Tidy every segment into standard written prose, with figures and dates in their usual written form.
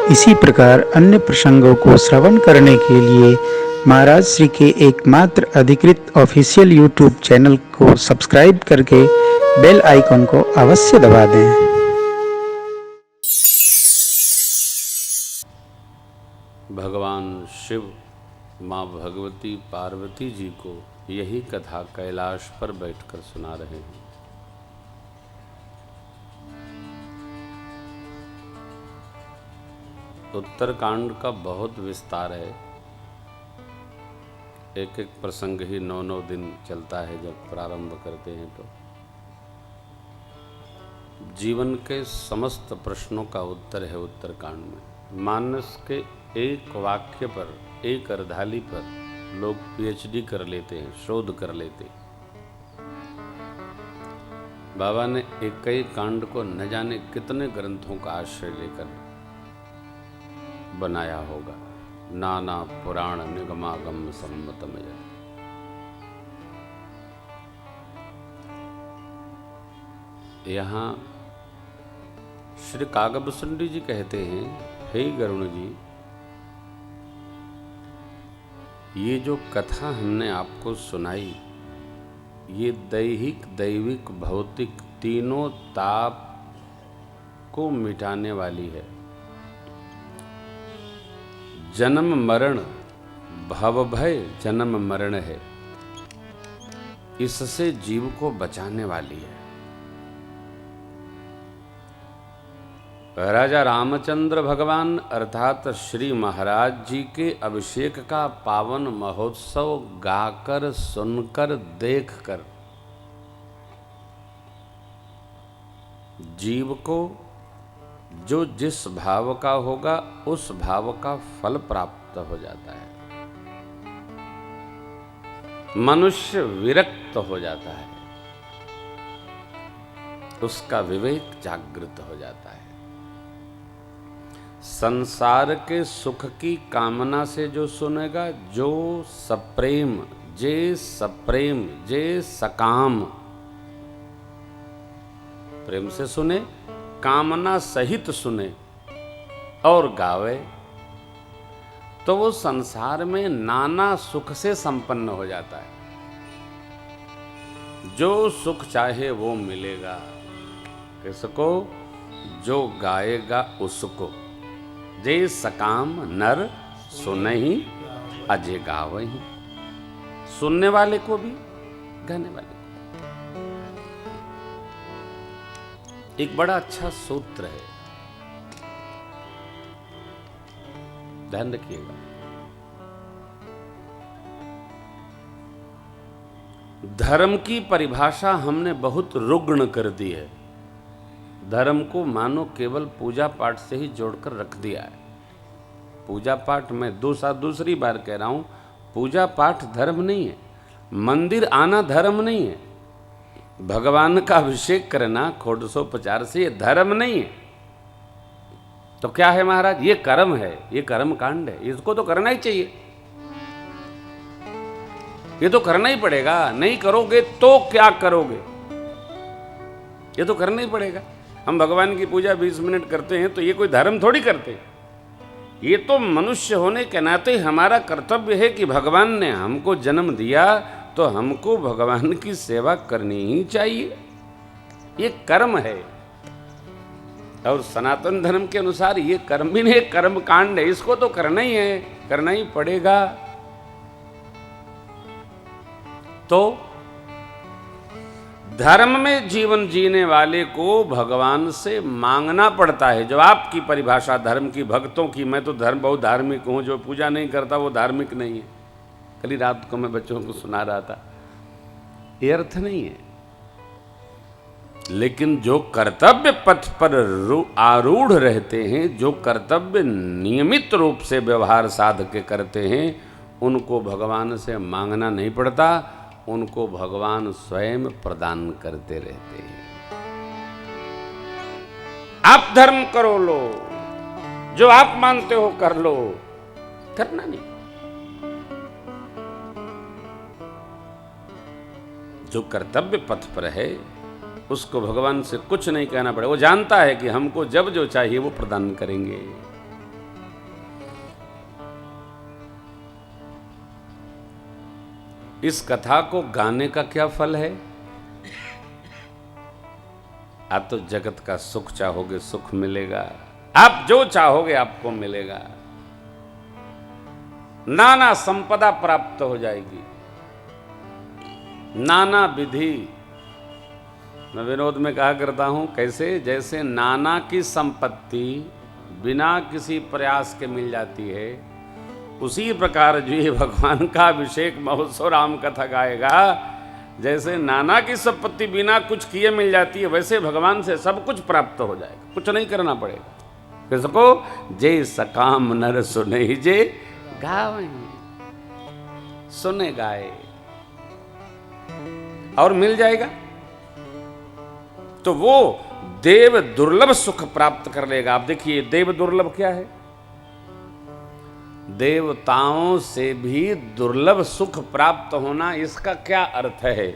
इसी प्रकार अन्य प्रसंगों को श्रवण करने के लिए महाराज श्री के एकमात्र अधिकृत ऑफिशियल यूट्यूब चैनल को सब्सक्राइब करके बेल आइकन को अवश्य दबा दें। भगवान शिव माँ भगवती पार्वती जी को यही कथा कैलाश पर बैठकर सुना रहे हैं। उत्तरकांड का बहुत विस्तार है। एक एक प्रसंग ही 9-9 दिन चलता है। जब प्रारंभ करते हैं तो जीवन के समस्त प्रश्नों का उत्तर है उत्तरकांड में। मानस के एक वाक्य पर, एक अर्धाली पर लोग पीएचडी कर लेते हैं, शोध कर लेते हैं। बाबा ने एक ही कांड को न जाने कितने ग्रंथों का आश्रय लेकर बनाया होगा। नाना पुराण निगमागम सम्मतमय। यहाँ श्री कागभूषणी जी कहते हैं, हे गरुण जी, ये जो कथा हमने आपको सुनाई, ये दैहिक, दैविक, भौतिक तीनों ताप को मिटाने वाली है। जन्म मरण, भवभय जन्म मरण है, इससे जीव को बचाने वाली है। राजा रामचंद्र भगवान अर्थात श्री महाराज जी के अभिषेक का पावन महोत्सव गाकर, सुनकर, देखकर जीव को जो जिस भाव का होगा उस भाव का फल प्राप्त हो जाता है। मनुष्य विरक्त हो जाता है, उसका विवेक जागृत हो जाता है। संसार के सुख की कामना से जो सुनेगा, जो सप्रेम, जे सकाम, प्रेम से सुने, कामना सहित सुने और गावे, तो वो संसार में नाना सुख से संपन्न हो जाता है। जो सुख चाहे वो मिलेगा। किसको? जो गाएगा उसको। जे सकाम नर सुनहि अजे गावहि। सुनने वाले को भी, गाने वाले को। एक बड़ा अच्छा सूत्र है, ध्यान रखिएगा। धर्म की परिभाषा हमने बहुत रुग्ण कर दी है। धर्म को मानो केवल पूजा पाठ से ही जोड़कर रख दिया है। पूजा पाठ, मैं दूसरी बार कह रहा हूं, पूजा पाठ धर्म नहीं है। मंदिर आना धर्म नहीं है। भगवान का अभिषेक करना खोडसोपचार से, ये धर्म नहीं है। तो क्या है महाराज? ये कर्म है, ये कर्म कांड है। इसको तो करना ही चाहिए, ये तो करना ही पड़ेगा। नहीं करोगे तो क्या करोगे? ये तो करना ही पड़ेगा। हम भगवान की पूजा 20 मिनट करते हैं तो ये कोई धर्म थोड़ी करते। ये तो मनुष्य होने के नाते हमारा कर्तव्य है कि भगवान ने हमको जन्म दिया तो हमको भगवान की सेवा करनी ही चाहिए। ये कर्म है। और सनातन धर्म के अनुसार ये कर्म भी नहीं, कर्म कांड है। इसको तो करना ही है, करना ही पड़ेगा। तो धर्म में जीवन जीने वाले को भगवान से मांगना पड़ता है। जो आपकी परिभाषा धर्म की, भक्तों की, मैं तो बहुत धार्मिक हूं, जो पूजा नहीं करता वो धार्मिक नहीं है। कल रात को मैं बच्चों को सुना रहा था, ये अर्थ नहीं है। लेकिन जो कर्तव्य पथ पर आरूढ़ रहते हैं, जो कर्तव्य नियमित रूप से व्यवहार साध के करते हैं, उनको भगवान से मांगना नहीं पड़ता, उनको भगवान स्वयं प्रदान करते रहते हैं। आप धर्म करो लो, जो आप मानते हो कर लो, करना नहीं। जो कर्तव्य पथ पर है उसको भगवान से कुछ नहीं कहना पड़े। वो जानता है कि हमको जब जो चाहिए वो प्रदान करेंगे। इस कथा को गाने का क्या फल है? आप तो जगत का सुख चाहोगे, सुख मिलेगा। आप जो चाहोगे आपको मिलेगा। नाना संपदा प्राप्त हो जाएगी, नाना विधि। मैं विनोद में कहा करता हूं, कैसे? जैसे नाना की संपत्ति बिना किसी प्रयास के मिल जाती है, उसी प्रकार जो ये भगवान का अभिषेक महोत्सव राम कथा गाएगा, जैसे नाना की संपत्ति बिना कुछ किए मिल जाती है, वैसे भगवान से सब कुछ प्राप्त हो जाएगा, कुछ नहीं करना पड़ेगा। किसको? जे सकाम नर सुने जे गावे, सुने गाए और मिल जाएगा। तो वो देव दुर्लभ सुख प्राप्त कर लेगा। आप देखिए, देव दुर्लभ क्या है? देवताओं से भी दुर्लभ सुख प्राप्त होना, इसका क्या अर्थ है?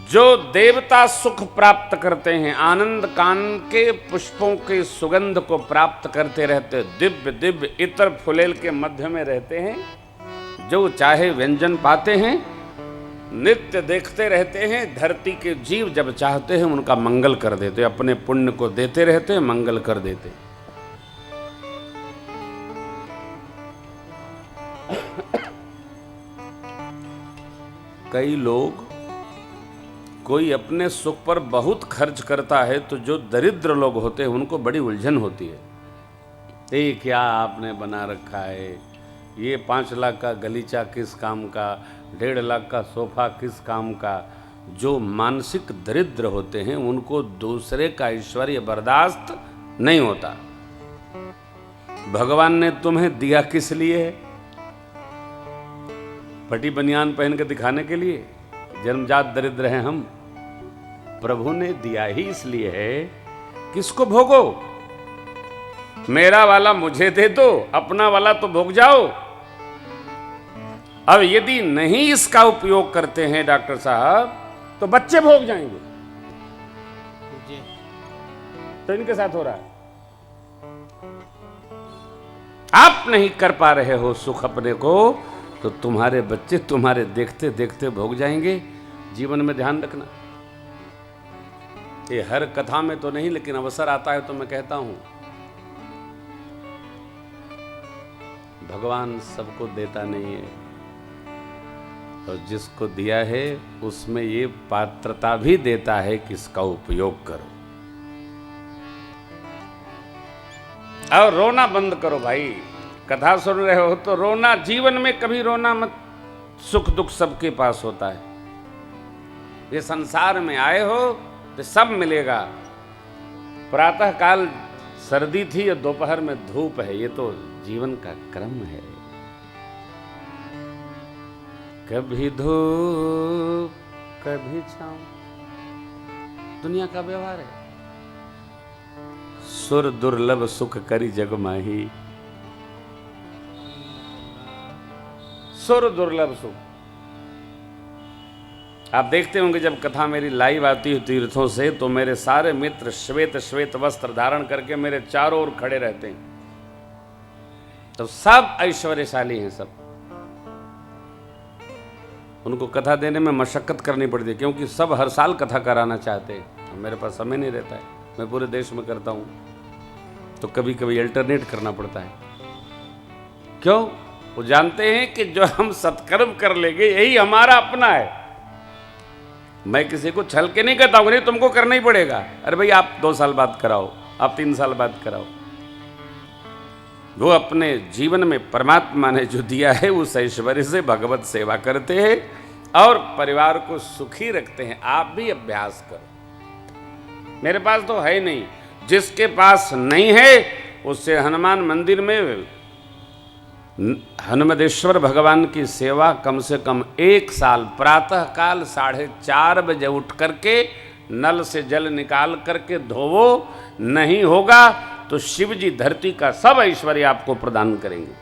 जो देवता सुख प्राप्त करते हैं, आनंद कानन के पुष्पों के सुगंध को प्राप्त करते रहते, दिव्य दिव्य इतर फुलेल के मध्य में रहते हैं, जो चाहे व्यंजन पाते हैं, नित्य देखते रहते हैं। धरती के जीव जब चाहते हैं उनका मंगल कर देते, अपने पुण्य को देते रहते हैं, मंगल कर देते। कई लोग, कोई अपने सुख पर बहुत खर्च करता है, तो जो दरिद्र लोग होते हैं उनको बड़ी उलझन होती है। ये क्या आपने बना रखा है, ये 5 लाख का गलीचा किस काम का, 1.5 लाख का सोफा किस काम का। जो मानसिक दरिद्र होते हैं उनको दूसरे का ऐश्वर्य बर्दाश्त नहीं होता। भगवान ने तुम्हें दिया किस लिए है? फटी बनियान पहन के दिखाने के लिए? जन्मजात दरिद्र हैं हम। प्रभु ने दिया ही इसलिए है कि इसको भोगो। मेरा वाला मुझे दे दो, अपना वाला तो भोग जाओ। अब यदि नहीं इसका उपयोग करते हैं डॉक्टर साहब, तो बच्चे भोग जाएंगे। तो इनके साथ हो रहा है। आप नहीं कर पा रहे हो सुख अपने को, तो तुम्हारे बच्चे तुम्हारे देखते देखते भोग जाएंगे। जीवन में ध्यान रखना। ये हर कथा में तो नहीं, लेकिन अवसर आता है तो मैं कहता हूं, भगवान सबको देता नहीं है, और जिसको दिया है उसमें ये पात्रता भी देता है कि इसका उपयोग करो। और रोना बंद करो भाई। कथा सुन रहे हो तो रोना, जीवन में कभी रोना मत। सुख दुख सबके पास होता है। ये संसार में आए हो तो सब मिलेगा। प्रातः काल सर्दी थी और दोपहर में धूप है, ये तो जीवन का क्रम है। कभी धूप कभी छांव, दुनिया का व्यवहार है। सुर दुर्लभ सुख करी जग माही, सुर दुर्लभ सुख। आप देखते होंगे जब कथा मेरी लाइव आती है तीर्थों से, तो मेरे सारे मित्र श्वेत श्वेत वस्त्र धारण करके मेरे चारों ओर खड़े रहते हैं। तो सब ऐश्वर्यशाली हैं सब। उनको कथा देने में मशक्कत करनी पड़ती है, क्योंकि सब हर साल कथा कराना चाहते हैं। मेरे पास समय नहीं रहता है, मैं पूरे देश में करता हूँ, तो कभी कभी अल्टरनेट करना पड़ता है। क्यों? वो जानते हैं कि जो हम सत्कर्म कर लेंगे यही हमारा अपना है। मैं किसी को छल के नहीं कहता हूँ, नहीं तुमको करना ही पड़ेगा। अरे भाई आप 2 साल बाद कराओ, आप 3 साल बाद कराओ। वो अपने जीवन में परमात्मा ने जो दिया है उस ऐश्वर्य से भगवत सेवा करते हैं और परिवार को सुखी रखते हैं। आप भी अभ्यास करो। मेरे पास तो है नहीं, जिसके पास नहीं है उससे हनुमान मंदिर में हनुमदेश्वर भगवान की सेवा कम से कम 1 साल प्रातः काल 4:30 बजे उठ करके नल से जल निकाल करके धोवो। नहीं होगा तो शिव जी धरती का सब ऐश्वर्य आपको प्रदान करेंगे।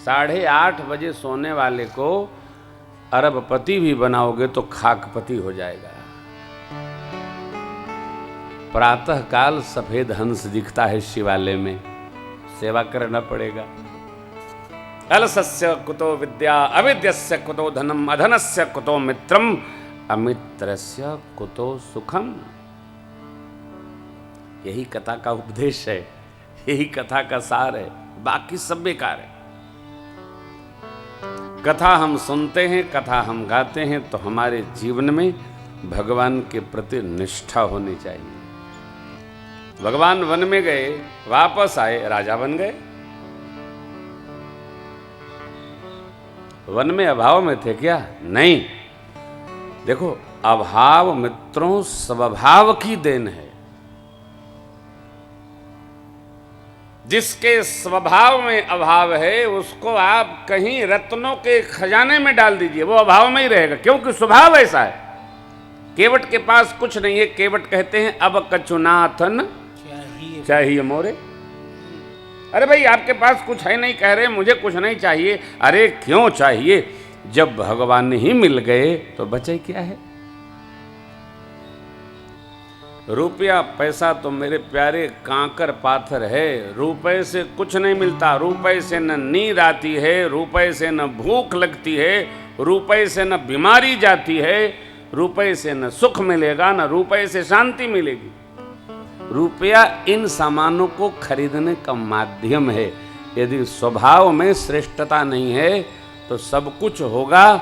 8:30 बजे सोने वाले को अरबपति भी बनाओगे तो खाकपति हो जाएगा। प्रातः काल सफेद हंस दिखता है शिवालय में, सेवा करना पड़ेगा। अलसस्य कुतो विद्या अविद्यस्य कुतो धनम अधनस्य कुतो मित्रम अमित्रस्य कुतो सुखम। यही कथा का उपदेश है, यही कथा का सार है, बाकी सब बेकार है। कथा हम सुनते हैं, कथा हम गाते हैं, तो हमारे जीवन में भगवान के प्रति निष्ठा होनी चाहिए। भगवान वन में गए, वापस आए, राजा बन गए। वन में अभाव में थे क्या? नहीं। देखो, अभाव मित्रों स्वभाव की देन है। जिसके स्वभाव में अभाव है उसको आप कहीं रत्नों के खजाने में डाल दीजिए, वो अभाव में ही रहेगा, क्योंकि स्वभाव ऐसा है। केवट के पास कुछ नहीं है, केवट कहते हैं अब कचुनाथन चाहिए मोरे। अरे भाई, आपके पास कुछ है नहीं, कह रहे मुझे कुछ नहीं चाहिए। अरे क्यों चाहिए? जब भगवान ही मिल गए तो बचे क्या है? रुपया पैसा तो मेरे प्यारे कांकर पाथर है, रुपए से कुछ नहीं मिलता। रुपए से न नींद आती है, रुपए से न भूख लगती है, रुपए से न बीमारी जाती है, रुपए से न सुख मिलेगा, न रुपए से शांति मिलेगी। रुपया इन सामानों को खरीदने का माध्यम है। यदि स्वभाव में श्रेष्ठता नहीं है तो सब कुछ होगा,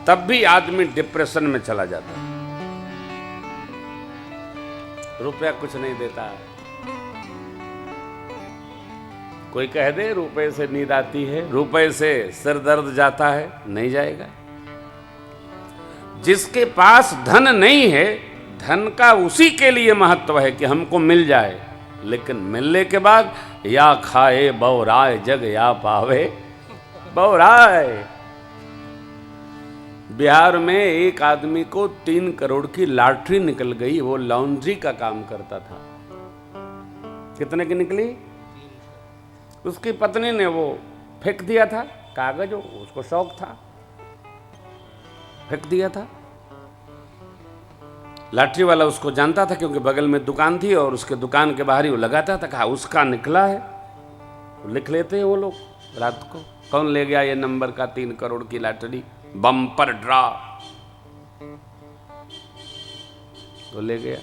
तब भी आदमी डिप्रेशन में चला जाता है। रुपया कुछ नहीं देता। कोई कह दे रुपए से नींद आती है, रुपए से सिर दर्द जाता है, नहीं जाएगा। जिसके पास धन नहीं है, धन का उसी के लिए महत्व है कि हमको मिल जाए, लेकिन मिलने के बाद या खाए बौराए जग या पावे बौराए। बिहार में एक आदमी को 3 करोड़ की लॉटरी निकल गई। वो लॉन्ड्री का काम करता था। कितने की निकली? उसकी पत्नी ने वो फेंक दिया था कागज, उसको शौक था, फेंक दिया था। लॉटरी वाला उसको जानता था क्योंकि बगल में दुकान थी और उसके दुकान के बाहर ही वो लगाता था। कहा उसका निकला है, लिख लेते हैं वो लोग रात को, कौन ले गया ये नंबर का 3 करोड़ की लॉटरी, बम्पर ड्रा, तो ले गया।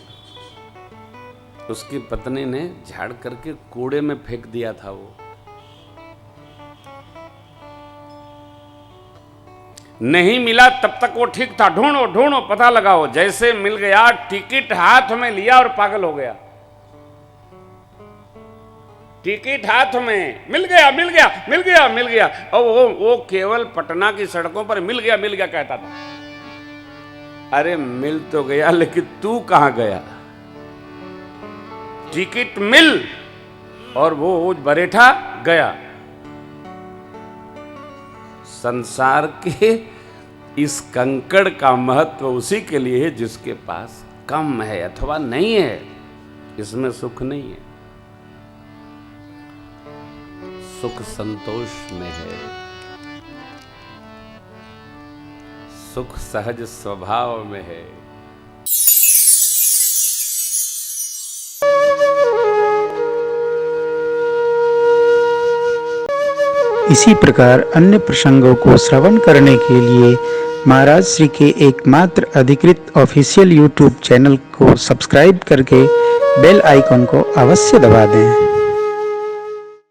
उसकी पत्नी ने झाड़ करके कूड़े में फेंक दिया था। वो नहीं मिला तब तक वो ठीक था। ढूंढो ढूंढो, पता लगाओ। जैसे मिल गया, टिकट हाथ में लिया और पागल हो गया। टिकट हाथ में, मिल गया मिल गया मिल गया मिल गया। और वो केवल पटना की सड़कों पर मिल गया कहता था। अरे मिल तो गया, लेकिन तू कहां गया? टिकट मिल और वो बरेठा गया। संसार के इस कंकड़ का महत्व उसी के लिए है जिसके पास कम है अथवा नहीं है। इसमें सुख नहीं है, सुख संतोष में है। सुख सहज स्वभाव में है। इसी प्रकार अन्य प्रसंगों को श्रवण करने के लिए महाराज श्री के एकमात्र अधिकृत ऑफिशियल यूट्यूब चैनल को सब्सक्राइब करके बेल आइकन को अवश्य दबा दें।